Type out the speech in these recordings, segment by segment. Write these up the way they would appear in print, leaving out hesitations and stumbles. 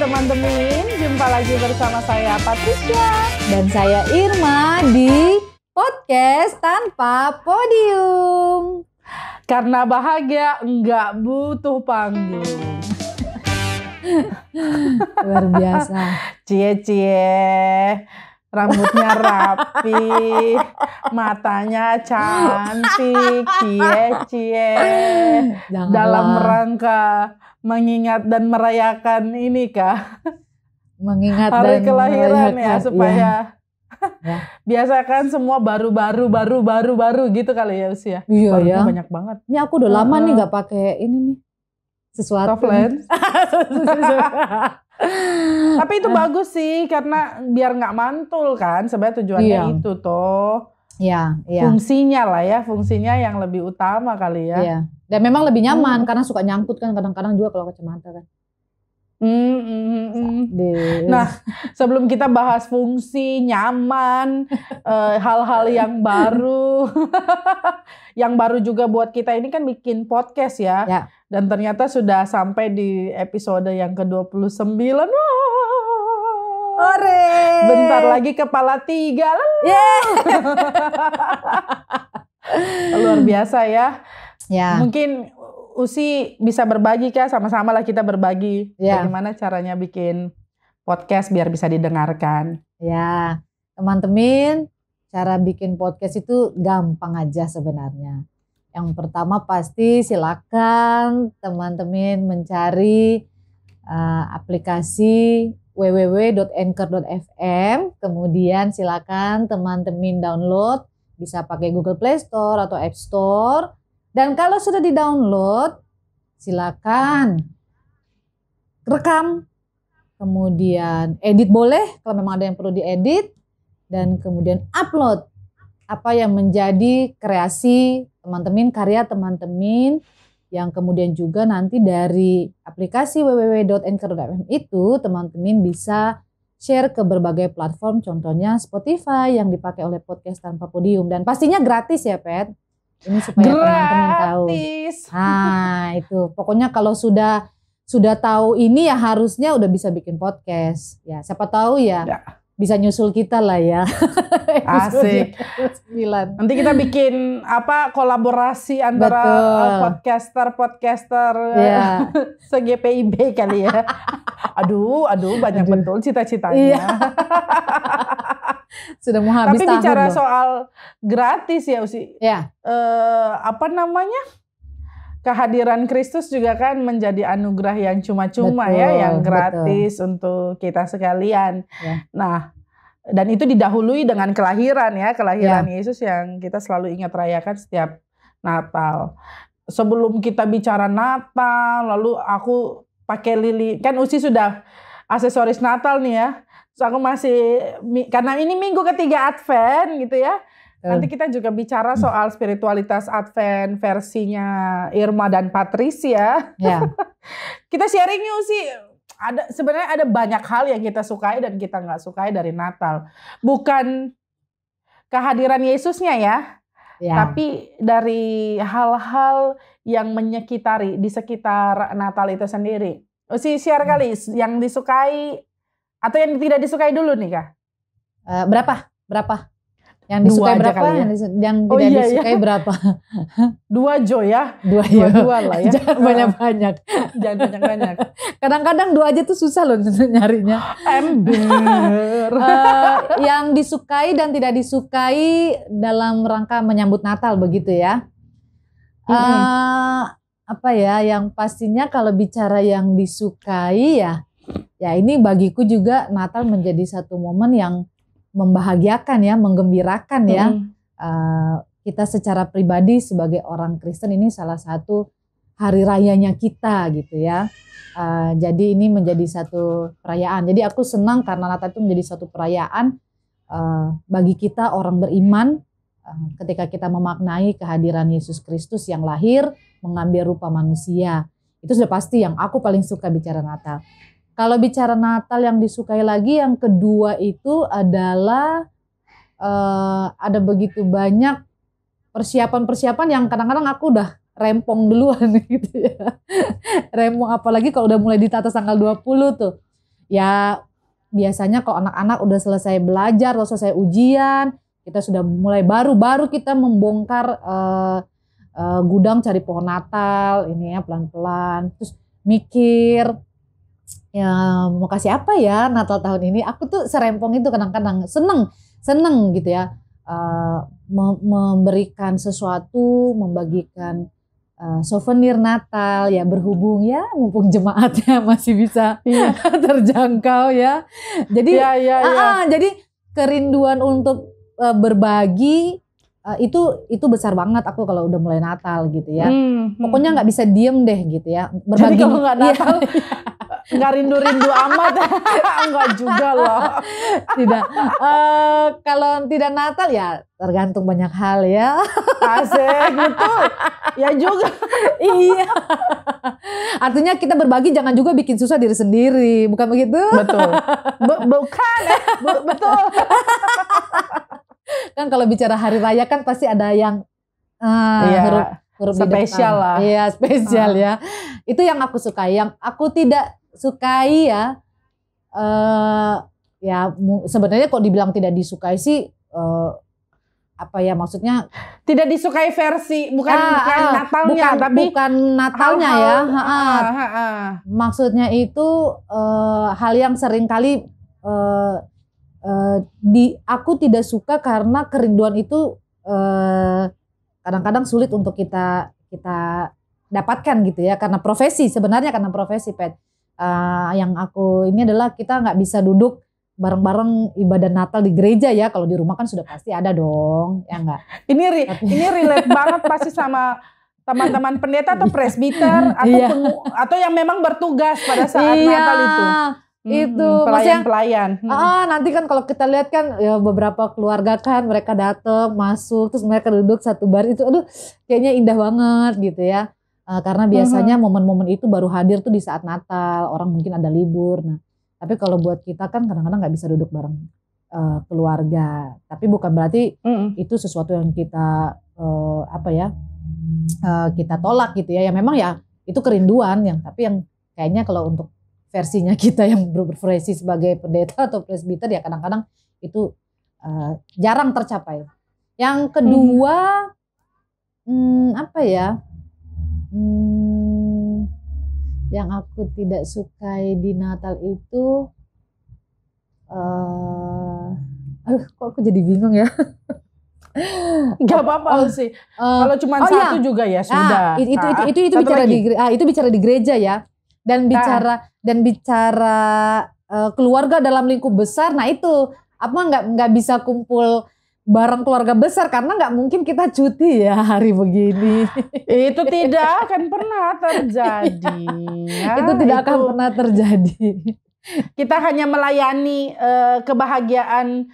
teman-teman, jumpa lagi bersama saya Patricia dan saya Irma di podcast tanpa podium. Karena bahagia enggak butuh panggung. Luar biasa. Cie-cie, rambutnya rapi, matanya cantik, cie-cie. Dalam rangka mengingat dan merayakan ini kah? Mengingat hari dan kelahiran ya, supaya ya. Biasakan semua baru gitu kali ya usia. Iya ya. Banyak banget. Ini aku udah lama nih nggak pakai ini nih sesuatu. Soft lens. Tapi itu bagus sih karena biar nggak mantul kan. Sebenarnya tujuannya itu toh. Iya. Fungsinya lah ya, fungsinya yang lebih utama kali ya. Iya. Dan memang lebih nyaman karena suka nyangkut kan kadang-kadang juga kalau kacamata kan. Nah, sebelum kita bahas fungsi, nyaman, hal-hal yang baru, yang baru juga buat kita ini kan bikin podcast ya. Dan ternyata sudah sampai di episode yang ke-29. Ore. Bentar lagi kepala 3. Luar biasa ya. Mungkin Usi bisa berbagi kah? Sama-sama lah kita berbagi. Bagaimana caranya bikin podcast biar bisa didengarkan. Ya, teman-teman, cara bikin podcast itu gampang aja sebenarnya. Yang pertama pasti silakan teman-teman mencari aplikasi www.anchor.fm. Kemudian silakan teman-teman download, bisa pakai Google Play Store atau App Store. Dan kalau sudah di-download, silakan rekam, kemudian edit boleh kalau memang ada yang perlu diedit, dan kemudian upload apa yang menjadi kreasi teman-teman, karya teman-teman, yang kemudian juga nanti dari aplikasi www.anchor.fm itu teman-teman bisa share ke berbagai platform, contohnya Spotify yang dipakai oleh podcast tanpa podium, dan pastinya gratis ya Pet. Ini supaya teman-teman tahu. Nah itu pokoknya kalau sudah tahu ini ya harusnya udah bisa bikin podcast. Ya siapa tahu ya. Bisa nyusul kita lah ya. Asik. Nanti kita bikin kolaborasi antara podcaster se-GPIB kali ya. Aduh banyak betul cita-citanya. Sudah mau habis tahun. Tapi bicara soal gratis ya Usi. Kehadiran Kristus juga kan menjadi anugerah yang cuma-cuma yang gratis untuk kita sekalian. Nah, dan itu didahului dengan kelahiran Yesus yang kita selalu ingat rayakan setiap Natal. Sebelum kita bicara Natal, lalu aku pakai lili. Kan Usi sudah aksesoris Natal nih ya. So, aku masih, karena ini minggu ketiga Advent gitu ya. Nanti kita juga bicara soal spiritualitas Advent versinya Irma dan Patricia. Kita sharing yuk sih. Sebenarnya ada banyak hal yang kita sukai dan kita nggak sukai dari Natal. Bukan kehadiran Yesusnya tapi dari hal-hal yang di sekitar Natal itu sendiri. Usi share kali yang disukai atau yang tidak disukai dulu nih Kak? Berapa? Yang disukai berapa? Yang tidak disukai berapa? 2 Jo ya. 2 lah ya. Jangan banyak-banyak. Jangan banyak-banyak. Kadang-kadang 2 aja tuh susah loh nyarinya. Ember. Yang disukai dan tidak disukai dalam rangka menyambut Natal begitu ya. Yang pastinya kalau bicara yang disukai ya ini bagiku juga Natal menjadi satu momen yang membahagiakan menggembirakan kita secara pribadi sebagai orang Kristen ini salah satu hari rayanya kita gitu ya. Jadi ini menjadi satu perayaan. Jadi aku senang karena Natal itu menjadi satu perayaan bagi kita orang beriman ketika kita memaknai kehadiran Yesus Kristus yang lahir mengambil rupa manusia. Itu sudah pasti yang aku paling suka bicara Natal. Kalau bicara Natal yang disukai lagi, yang kedua itu adalah ada begitu banyak persiapan-persiapan yang kadang-kadang aku udah rempong duluan gitu ya. Rempong apalagi kalau udah mulai ditata tanggal 20 tuh. ya biasanya kalau anak-anak udah selesai belajar atau selesai ujian, kita sudah mulai baru kita membongkar gudang cari pohon Natal ini ya pelan-pelan, terus mikir ya mau kasih apa ya Natal tahun ini. Aku tuh serempong itu kadang-kadang seneng gitu ya, memberikan sesuatu, membagikan souvenir Natal ya, berhubung ya mumpung jemaatnya masih bisa terjangkau ya. Jadi jadi kerinduan untuk berbagi itu besar banget aku kalau udah mulai Natal gitu ya. Pokoknya nggak bisa diem deh gitu ya. Berbagi. Jadi kalau nggak Natal nggak rindu-rindu amat. Enggak juga loh. Tidak. Kalau tidak Natal ya tergantung banyak hal ya. Asik gitu. Ya juga. Iya. Artinya kita berbagi jangan juga bikin susah diri sendiri, bukan begitu? Betul. Bukan betul. Kan kalau bicara hari raya kan pasti ada yang huruf spesial lah. Iya, spesial ya. Itu yang aku sukai. Yang aku tidak sukai ya, ya sebenarnya kok dibilang tidak disukai sih, apa ya maksudnya? Tidak disukai versi, bukan Natalnya, tapi bukan Natalnya ya. Maksudnya itu hal yang sering kali aku tidak suka karena kerinduan itu kadang-kadang sulit untuk kita dapatkan gitu ya, karena profesi Pet. Yang aku ini adalah kita nggak bisa duduk bareng-bareng ibadah Natal di gereja ya, kalau di rumah kan sudah pasti ada dong, ya enggak? Ini relate banget pasti sama teman-teman pendeta atau presbiter atau yang memang bertugas pada saat Natal itu. Itu pelayan-pelayan. Nanti kan kalau kita lihat kan ya beberapa keluarga kan mereka datang masuk terus mereka duduk satu baris itu, aduh kayaknya indah banget gitu ya. Karena biasanya momen-momen itu baru hadir tuh di saat Natal, orang mungkin ada libur. Nah, tapi kalau buat kita kan kadang-kadang nggak bisa duduk bareng keluarga. Tapi bukan berarti itu sesuatu yang kita kita tolak gitu ya. Ya memang ya itu kerinduan tapi yang kayaknya kalau untuk versinya kita yang berprofesi sebagai pendeta atau presbiter ya kadang-kadang itu jarang tercapai. Yang kedua yang aku tidak sukai di Natal itu kok aku jadi bingung ya. Gak apa-apa sih. Kalau cuma satu juga ya sudah. Itu bicara di gereja ya. Dan bicara keluarga dalam lingkup besar. Nah itu apa nggak bisa kumpul bareng keluarga besar karena nggak mungkin kita cuti ya hari begini. Itu tidak akan pernah terjadi. Itu tidak akan pernah terjadi. Kita hanya melayani kebahagiaan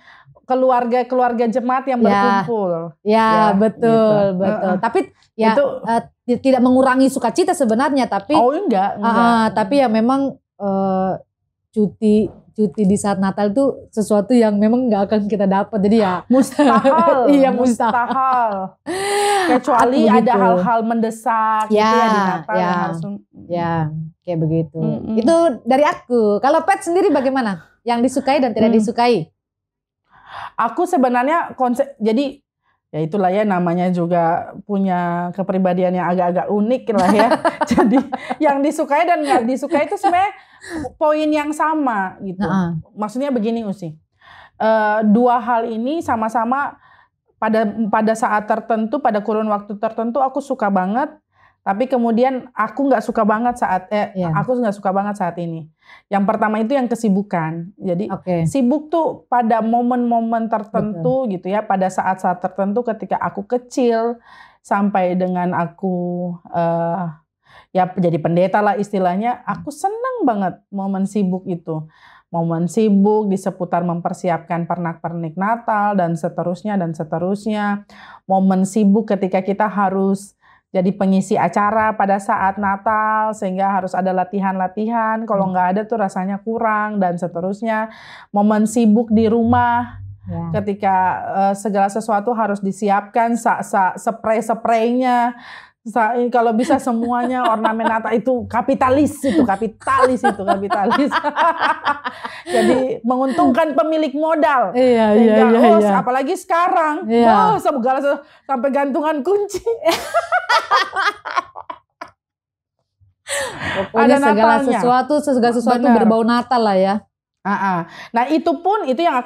keluarga jemaat yang berkumpul. Ya betul. Tapi ya itu tidak mengurangi sukacita sebenarnya, tapi enggak. Tapi ya memang cuti di saat Natal itu sesuatu yang memang nggak akan kita dapat, jadi ya mustahil. Iya mustahil. Kecuali ada hal-hal mendesak gitu ya di Natal yang harus. Ya kayak begitu. Itu dari aku. Kalau Pet sendiri bagaimana? Yang disukai dan tidak disukai? Aku sebenarnya jadi ya itulah ya, namanya juga punya kepribadian yang agak-agak unik lah ya. Jadi yang disukai dan nggak disukai itu sebenarnya poin yang sama gitu. Maksudnya begini Usi, dua hal ini sama-sama pada saat tertentu, pada kurun waktu tertentu aku suka banget, tapi kemudian aku nggak suka banget saat ini. Yang pertama itu yang kesibukan. Jadi sibuk tuh pada momen-momen tertentu gitu ya, pada saat-saat tertentu ketika aku kecil sampai dengan aku ya jadi pendeta lah istilahnya, aku seneng banget momen sibuk itu. Momen sibuk di seputar mempersiapkan pernak-pernik Natal dan seterusnya. Momen sibuk ketika kita harus jadi pengisi acara pada saat Natal sehingga harus ada latihan-latihan. Kalau nggak ada tuh rasanya kurang dan seterusnya. Momen sibuk di rumah ketika segala sesuatu harus disiapkan, spray-spraynya. Kalau bisa semuanya ornamen Natal itu kapitalis. Jadi menguntungkan pemilik modal. Iya. Apalagi sekarang, segala sampai gantungan kunci. Pokoknya segala sesuatu berbau Natal lah ya. Nah itu yang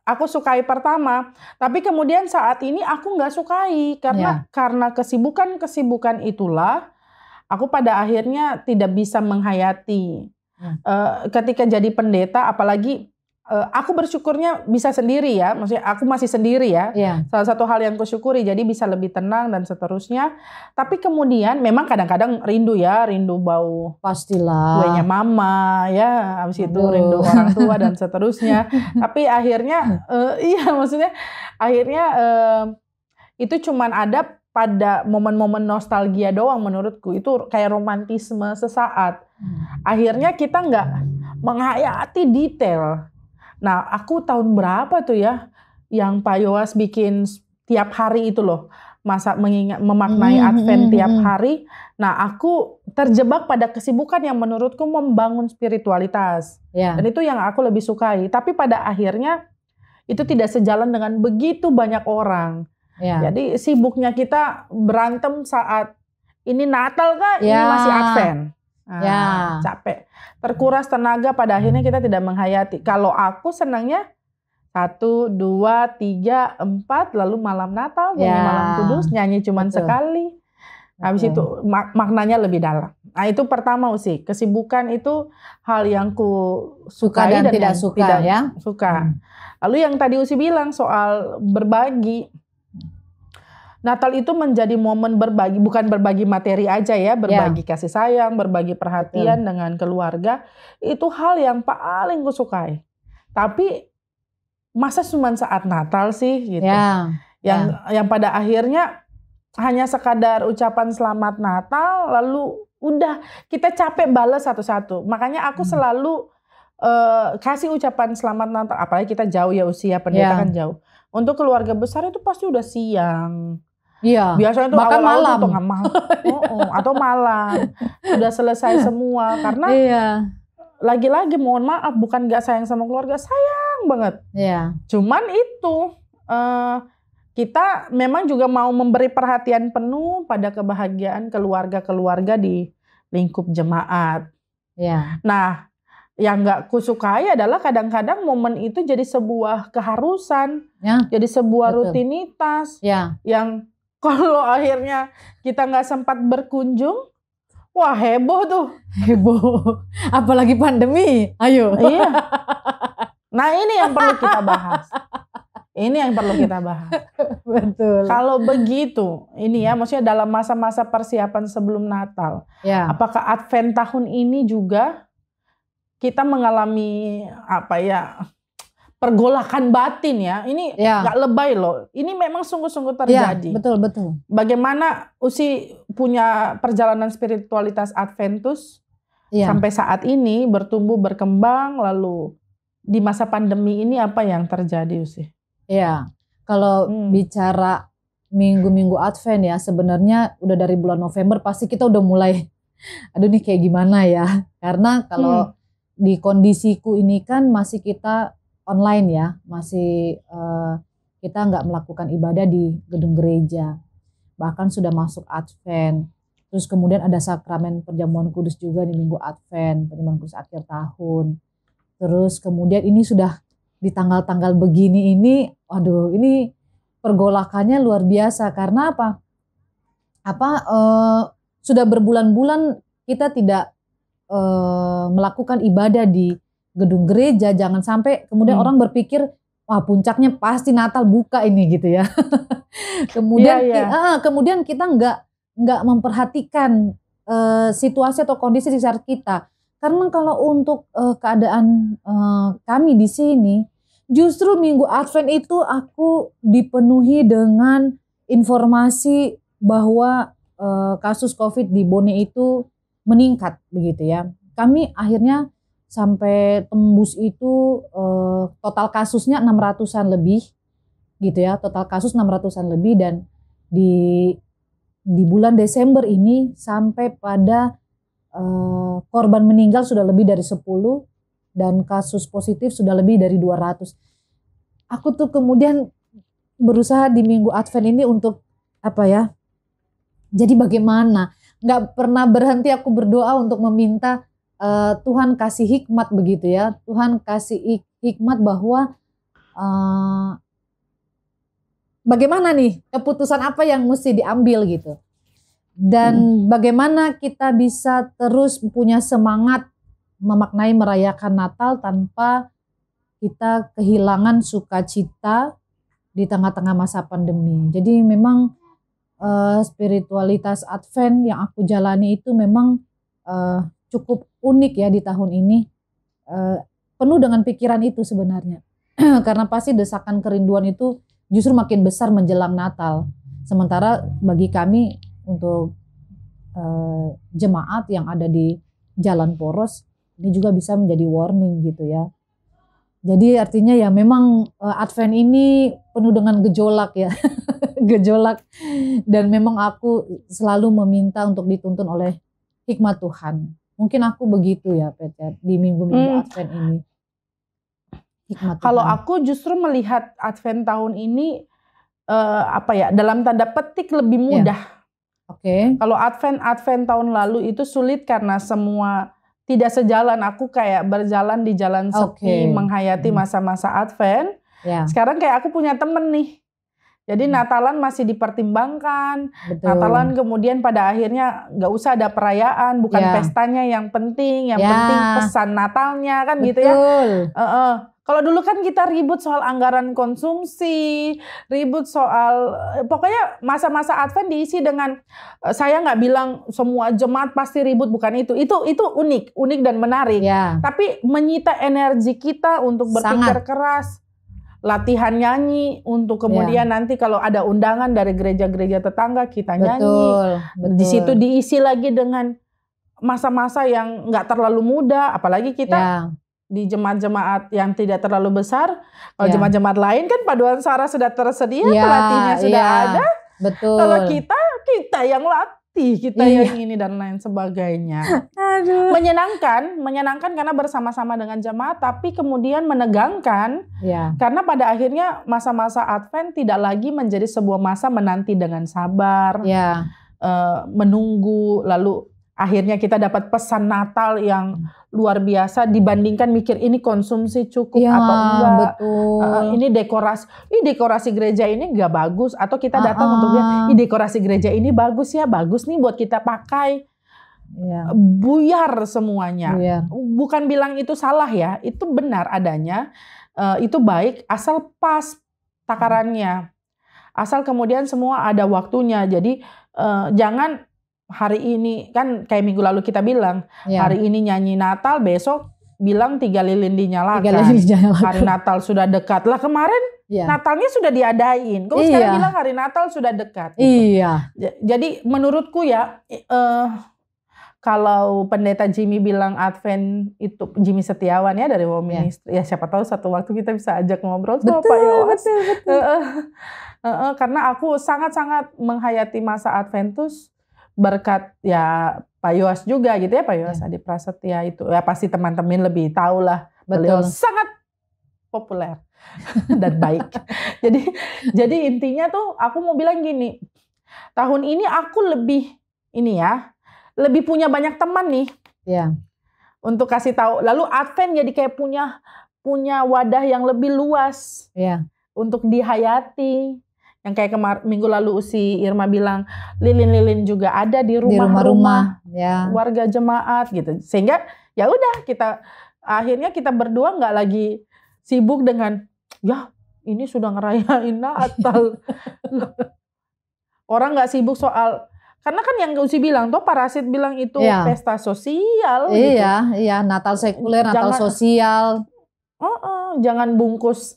aku sukai pertama, tapi kemudian saat ini aku nggak sukai karena kesibukan itulah aku pada akhirnya tidak bisa menghayati. Ketika jadi pendeta, apalagi aku bersyukurnya bisa sendiri ya, maksudnya aku masih sendiri ya. Salah satu hal yang kusyukuri, jadi bisa lebih tenang dan seterusnya. Tapi kemudian memang kadang-kadang rindu bau pastilah kuenya mama ya, habis itu rindu orang tua dan seterusnya. Tapi akhirnya itu cuman ada pada momen-momen nostalgia doang menurutku, itu kayak romantisme sesaat. Akhirnya kita nggak menghayati detail. Nah, aku tahun berapa tuh ya yang Pak Yowas bikin tiap hari itu loh, memaknai Advent tiap hari. Nah, aku terjebak pada kesibukan yang menurutku membangun spiritualitas. Dan itu yang aku lebih sukai. Tapi pada akhirnya itu tidak sejalan dengan begitu banyak orang. Jadi sibuknya kita berantem saat ini Natal kah, ini masih Advent. Capek, terkuras tenaga, pada akhirnya kita tidak menghayati. Kalau aku senangnya 1, 2, 3, 4, lalu malam Natal, malam Kudus, nyanyi cuman sekali. Habis itu maknanya lebih dalam. Nah itu pertama sih, kesibukan itu hal yang ku sukai dan tidak suka. Lalu yang tadi Usi bilang soal berbagi. Natal itu menjadi momen berbagi, bukan berbagi materi aja ya, berbagi kasih sayang, berbagi perhatian dengan keluarga. Itu hal yang paling kusukai. Tapi masa cuma saat Natal sih gitu. Yang pada akhirnya hanya sekadar ucapan selamat Natal, lalu udah kita capek balas satu-satu. Makanya aku selalu kasih ucapan selamat Natal, apalagi kita jauh ya usia pendeta kan jauh. Untuk keluarga besar itu pasti udah siang. Biasanya tuh bahkan malam atau malam udah selesai semua, karena lagi-lagi mohon maaf, bukan gak sayang sama keluarga, sayang banget. Cuman itu kita memang juga mau memberi perhatian penuh pada kebahagiaan keluarga-keluarga di lingkup jemaat. Nah, yang gak kusukai adalah kadang-kadang momen itu jadi sebuah keharusan, jadi sebuah rutinitas yang kalau akhirnya kita gak sempat berkunjung, wah heboh tuh. Apalagi pandemi, ayo. Nah ini yang perlu kita bahas. Betul. Kalau begitu, ini ya, maksudnya dalam masa-masa persiapan sebelum Natal, apakah Advent tahun ini juga kita mengalami pergolakan batin ya? Ini nggak lebay loh. Ini memang sungguh-sungguh terjadi. Betul. Bagaimana Usi punya perjalanan spiritualitas Adventus sampai saat ini bertumbuh berkembang, lalu di masa pandemi ini apa yang terjadi Usi? Kalau bicara minggu-minggu Advent ya, sebenarnya udah dari bulan November pasti kita udah mulai, aduh nih kayak gimana ya? Karena kalau di kondisiku ini kan masih kita online ya, masih kita nggak melakukan ibadah di gedung gereja, bahkan sudah masuk Advent. Terus kemudian ada sakramen perjamuan kudus juga di minggu Advent, perjamuan kudus akhir tahun. Terus kemudian ini sudah di tanggal-tanggal begini ini, aduh ini pergolakannya luar biasa. Karena apa? Sudah berbulan-bulan kita tidak melakukan ibadah di gedung gereja, jangan sampai kemudian orang berpikir wah puncaknya pasti Natal buka ini gitu ya. Kemudian kita nggak memperhatikan situasi atau kondisi di sekitar kita. Karena kalau untuk keadaan kami di sini, justru minggu Advent itu aku dipenuhi dengan informasi bahwa kasus COVID di Bone itu meningkat begitu ya. Kami akhirnya sampai tembus itu total kasusnya 600-an lebih gitu ya, total kasus 600-an lebih, dan di di bulan Desember ini sampai pada korban meninggal sudah lebih dari 10 dan kasus positif sudah lebih dari 200. Aku tuh kemudian berusaha di minggu Advent ini untuk jadi bagaimana? Nggak pernah berhenti aku berdoa untuk meminta Tuhan kasih hikmat begitu ya. Tuhan kasih hikmat bahwa bagaimana nih keputusan apa yang mesti diambil gitu. Dan bagaimana kita bisa terus punya semangat memaknai merayakan Natal tanpa kita kehilangan sukacita di tengah-tengah masa pandemi. Jadi memang spiritualitas Advent yang aku jalani itu memang cukup unik ya di tahun ini. Penuh dengan pikiran itu sebenarnya. Karena pasti desakan kerinduan itu justru makin besar menjelang Natal. Sementara bagi kami untuk jemaat yang ada di Jalan Poros, ini juga bisa menjadi warning gitu ya. Jadi artinya ya memang Advent ini penuh dengan gejolak ya. Gejolak. Dan memang aku selalu meminta untuk dituntun oleh hikmat Tuhan. Mungkin aku begitu ya Peter di minggu-minggu Advent ini. Hikmat Kalau Tuhan. aku justru melihat Advent tahun ini dalam tanda petik lebih mudah. Oke. Kalau Advent tahun lalu itu sulit karena semua tidak sejalan. Aku kayak berjalan di jalan sepi menghayati masa-masa Advent. Sekarang kayak aku punya temen nih. Jadi Natalan masih dipertimbangkan. Betul. Natalan kemudian pada akhirnya nggak usah ada perayaan, bukan pestanya yang penting. Yang penting pesan Natalnya kan. Betul. Gitu ya. Kalau dulu kan kita ribut soal anggaran konsumsi, ribut soal pokoknya masa-masa Advent diisi dengan saya nggak bilang semua jemaat pasti ribut, bukan itu. Itu unik dan menarik. Tapi menyita energi kita untuk berpikir keras, latihan nyanyi untuk kemudian nanti kalau ada undangan dari gereja-gereja tetangga kita nyanyi. Betul. Di situ diisi lagi dengan masa-masa yang nggak terlalu muda, apalagi kita di jemaat-jemaat yang tidak terlalu besar. Kalau jemaat-jemaat lain kan paduan suara sudah tersedia, pelatihnya sudah ada. Betul. Kalau kita yang latih, kita yang ini dan lain sebagainya. Aduh. Menyenangkan karena bersama-sama dengan jemaat, tapi kemudian menegangkan karena pada akhirnya masa-masa Advent tidak lagi menjadi sebuah masa menanti dengan sabar, menunggu, lalu akhirnya kita dapat pesan Natal yang luar biasa dibandingkan mikir ini konsumsi cukup atau enggak. Betul. Ini dekorasi gereja ini enggak bagus, atau kita datang untuk lihat, ini dekorasi gereja ini bagus nih buat kita pakai. Buyar semuanya. Bukan bilang itu salah ya, itu benar adanya, itu baik asal pas takarannya, asal kemudian semua ada waktunya. Jadi jangan hari ini kan kayak minggu lalu kita bilang hari ini nyanyi Natal, besok bilang 3 lilin dinyalakan. Hari Natal sudah dekat lah, kemarin Natalnya sudah diadain, kok sekarang bilang hari Natal sudah dekat gitu. Jadi menurutku ya kalau pendeta Jimmy bilang Advent itu, Jimmy Setiawan ya dari Wow Ministry, ya siapa tahu satu waktu kita bisa ajak ngobrol sama Pak Yowas. Karena aku sangat-sangat menghayati masa Adventus berkat ya Pak Yowas juga gitu ya, Pak Yowas Adi Prasetya itu ya pasti teman-teman lebih tahu lah. Beliau sangat populer dan baik. Jadi intinya tuh aku mau bilang gini, tahun ini aku lebih punya banyak teman nih. Untuk kasih tahu. Lalu Advent jadi kayak punya wadah yang lebih luas untuk dihayati. Yang kayak minggu lalu si Irma bilang, lilin-lilin juga ada di rumah-rumah warga jemaat gitu. Sehingga ya udah akhirnya kita berdua nggak lagi sibuk dengan ini sudah ngerayain Natal. Orang nggak sibuk soal, karena kan yang Usi bilang tuh Parasit bilang itu pesta sosial. Iya, Natal sekuler, Natal sosial. Jangan bungkus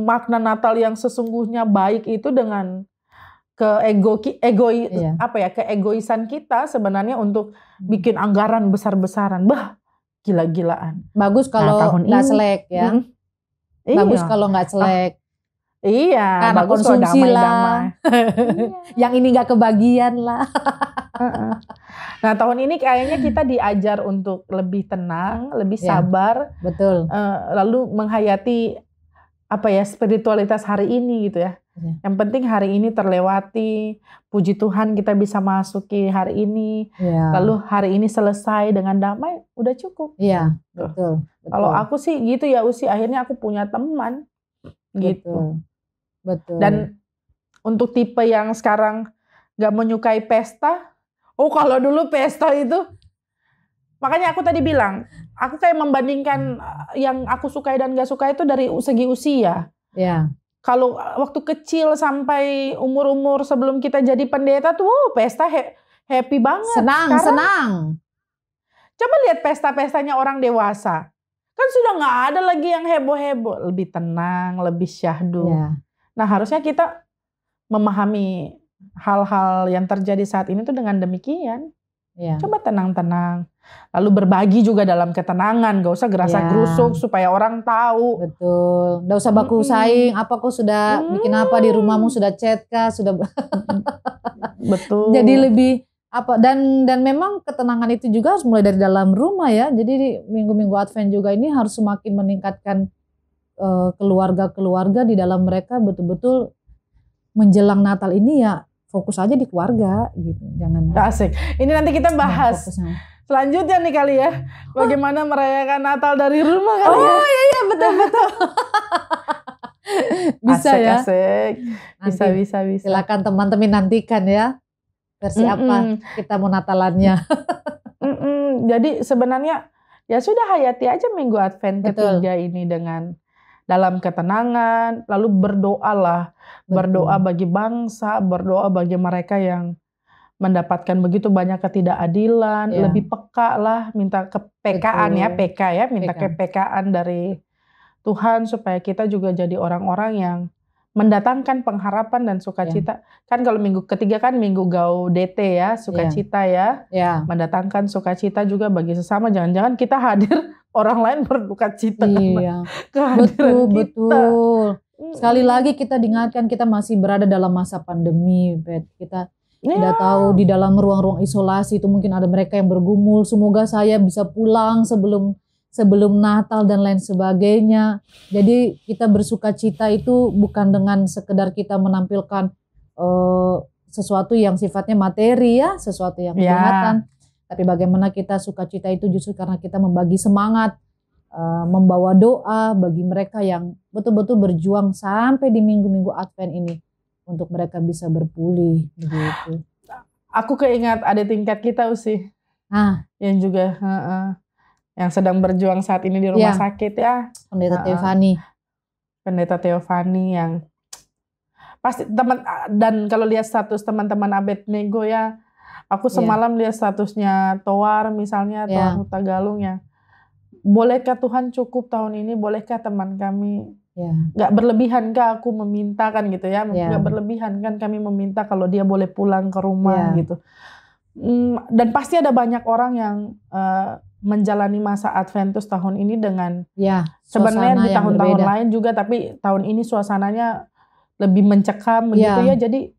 makna Natal yang sesungguhnya baik itu dengan keegoisan kita sebenarnya untuk bikin anggaran besar-besaran. Gila-gilaan. Bagus kalau nggak selek ya. Bagus kalau nggak selek. Iya, karena bagus kalau konsumsi damai-damai. Yang ini nggak kebagian lah. Nah, tahun ini kayaknya kita diajar untuk lebih tenang, lebih Ya, sabar, betul. lalu menghayati spiritualitas hari ini gitu ya. Ya. Yang penting hari ini terlewati, puji Tuhan kita bisa masuki hari ini, Ya. lalu hari ini selesai dengan damai, udah cukup. Iya, betul. Kalau aku sih gitu ya Usi, akhirnya aku punya teman gitu. Betul. Dan untuk tipe yang sekarang gak menyukai pesta, kalau dulu pesta itu, makanya aku tadi bilang, aku kayak membandingkan yang aku sukai dan gak suka itu dari segi usia. Ya. Kalau waktu kecil sampai umur-umur sebelum kita jadi pendeta tuh, pesta happy banget. Senang. Coba lihat pesta-pestanya orang dewasa. Kan sudah gak ada lagi yang heboh-heboh. Lebih tenang, lebih syahdu. Ya. Nah, harusnya kita memahami hal-hal yang terjadi saat ini tuh dengan demikian. Ya. Coba tenang-tenang. Lalu berbagi juga dalam ketenangan. Gak usah gerasa-gerusuk supaya orang tahu. Betul. Gak usah baku saing. Apa kok sudah bikin apa di rumahmu, sudah chat kah, sudah. Betul. Jadi lebih dan memang ketenangan itu juga harus mulai dari dalam rumah ya. Jadi di minggu-minggu Advent juga ini harus semakin meningkatkan keluarga-keluarga di dalam mereka betul-betul menjelang Natal ini ya fokus aja di keluarga gitu. Jangan asik. Ini nanti kita bahas selanjutnya nih kali ya. Bagaimana merayakan Natal dari rumah kali ya. Oh iya betul. Bisa asik, ya. Asik. Bisa. Silakan teman-teman nantikan ya. Versi apa kita mau Natalannya. Jadi sebenarnya ya sudah hayati aja minggu Advent ketiga ini dengan dalam ketenangan, lalu berdoalah. Berdoa bagi bangsa, berdoa bagi mereka yang mendapatkan begitu banyak ketidakadilan, lebih peka lah, minta kepekaan ya, PK ya, minta kepekaan dari Tuhan supaya kita juga jadi orang-orang yang mendatangkan pengharapan dan sukacita. Kan kalau minggu ketiga kan minggu Gaudete ya, sukacita ya. Mendatangkan sukacita juga bagi sesama. Jangan-jangan kita hadir orang lain berduka cita. Iya. Betul. Sekali lagi kita diingatkan kita masih berada dalam masa pandemi, Bet. Kita tidak tahu di dalam ruang-ruang isolasi itu mungkin ada mereka yang bergumul. Semoga saya bisa pulang sebelum Natal dan lain sebagainya. Jadi kita bersuka cita itu bukan dengan sekedar kita menampilkan sesuatu yang sifatnya materi ya, sesuatu yang kelihatan. Tapi bagaimana kita sukacita itu justru karena kita membagi semangat, membawa doa bagi mereka yang betul-betul berjuang sampai di minggu-minggu Advent ini untuk mereka bisa berpulih. Begitu. Aku keingat ada tingkat kita Usi, yang juga yang sedang berjuang saat ini di rumah sakit ya. Pendeta Teofani yang pasti dan kalau lihat status teman-teman Abednego ya, aku semalam lihat statusnya Toar misalnya, Toar Huta Galung ya. Bolehkah Tuhan cukup tahun ini? Bolehkah teman kami? Gak berlebihan kah aku meminta kan gitu ya? Gak berlebihan kan kami meminta kalau dia boleh pulang ke rumah gitu. Dan pasti ada banyak orang yang menjalani masa Adventus tahun ini dengan sebenarnya di tahun-tahun lain juga, tapi tahun ini suasananya lebih mencekam begitu ya. Jadi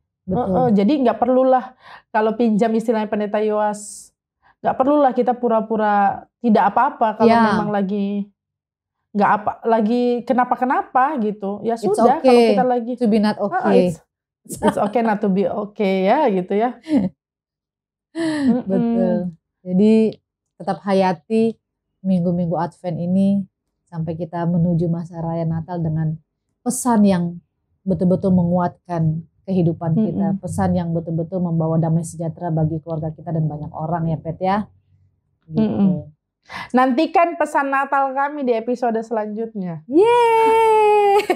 jadi nggak perlulah kalau pinjam istilahnya Pendeta Yoas, nggak perlulah kita pura-pura tidak apa-apa kalau memang lagi nggak lagi kenapa gitu ya. Sudah kalau kita lagi to be not okay. It's okay not to be okay ya gitu ya. Betul. Jadi tetap hayati minggu-minggu Advent ini sampai kita menuju masa raya Natal dengan pesan yang betul-betul menguatkan kehidupan kita, pesan yang betul-betul membawa damai sejahtera bagi keluarga kita dan banyak orang ya Pet ya. Gitu. Nantikan pesan Natal kami di episode selanjutnya. Yeay.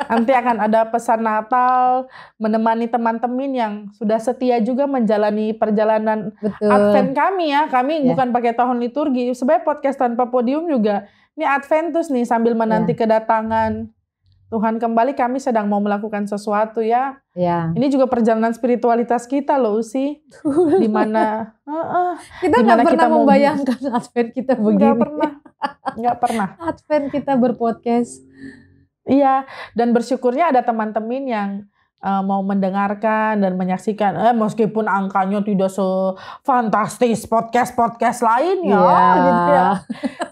Nanti akan ada pesan Natal menemani teman-teman yang sudah setia juga menjalani perjalanan Advent kami ya. Kami bukan pakai tahun liturgi. Sebenarnya podcast tanpa podium juga ini Adventus nih, sambil menanti kedatangan Tuhan kembali. Kami sedang mau melakukan sesuatu ya. Ini juga perjalanan spiritualitas kita loh Usi. Di mana kita nggak pernah membayangkan Advent kita begini. Nggak pernah. Advent kita berpodcast. Iya, dan bersyukurnya ada teman-teman yang mau mendengarkan dan menyaksikan. Meskipun angkanya tidak sefantastis podcast-podcast lain ya, gitu ya.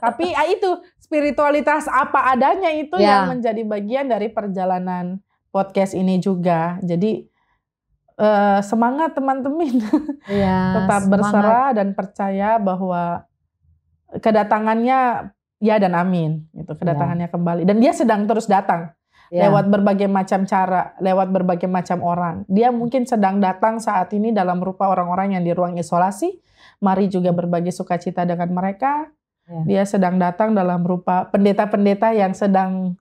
Tapi itu spiritualitas apa adanya itu yang menjadi bagian dari perjalanan podcast ini juga. Jadi semangat teman-teman, tetap berserah dan percaya bahwa kedatangannya ya dan amin, gitu, kedatangannya kembali. Dan dia sedang terus datang lewat berbagai macam cara, lewat berbagai macam orang. Dia mungkin sedang datang saat ini dalam rupa orang-orang yang di ruang isolasi. Mari juga berbagi sukacita dengan mereka. Dia sedang datang dalam rupa pendeta-pendeta yang sedang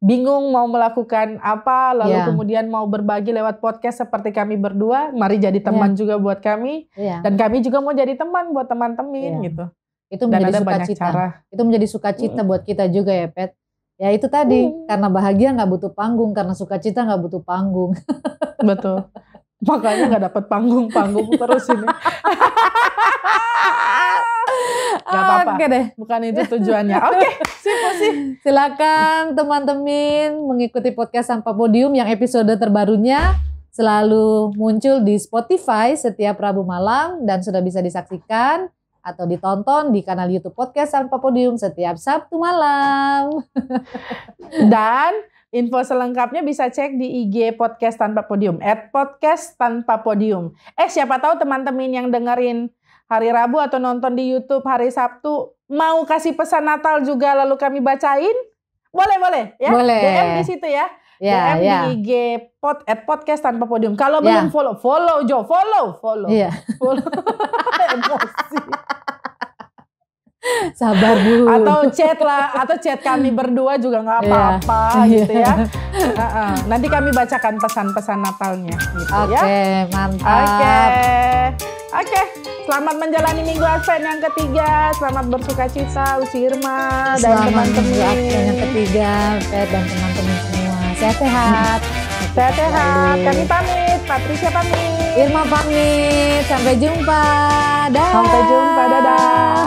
bingung mau melakukan apa, lalu kemudian mau berbagi lewat podcast seperti kami berdua. Mari jadi teman juga buat kami, dan kami juga mau jadi teman buat teman-teman gitu. Itu menjadi sukacita. Itu menjadi sukacita buat kita juga ya, Pet. Ya itu tadi, karena bahagia nggak butuh panggung, karena sukacita nggak butuh panggung. Betul. Makanya nggak dapat panggung terus ini. Gak apa-apa. Oke deh. Bukan itu tujuannya. Oke, sip. Silakan teman-teman mengikuti podcast Tanpa Podium yang episode terbarunya selalu muncul di Spotify setiap Rabu malam dan sudah bisa disaksikan atau ditonton di kanal YouTube Podcast Tanpa Podium setiap Sabtu malam. Dan info selengkapnya bisa cek di IG Podcast Tanpa Podium @podcast-tanpa-podium. Siapa tahu teman-teman yang dengerin hari Rabu atau nonton di YouTube hari Sabtu mau kasih pesan Natal juga lalu kami bacain, boleh ya. Boleh. DM di situ ya. DM di IG @podcast tanpa podium. Kalau belum follow Jo, follow. Iya. Follow. Emosi. Sabar Bu. Atau chat kami berdua juga nggak apa-apa gitu ya. Nanti kami bacakan pesan-pesan Natalnya gitu ya. Oke, mantap. Oke. Selamat menjalani Minggu Advent yang ketiga. Selamat bersukacita Usirma dan teman-teman. Minggu Advent yang ketiga, Pet dan teman-teman semua. Sehat-sehat. Sehat-sehat. Kami pamit. Patricia pamit. Irma pamit. Sampai jumpa. Dadah.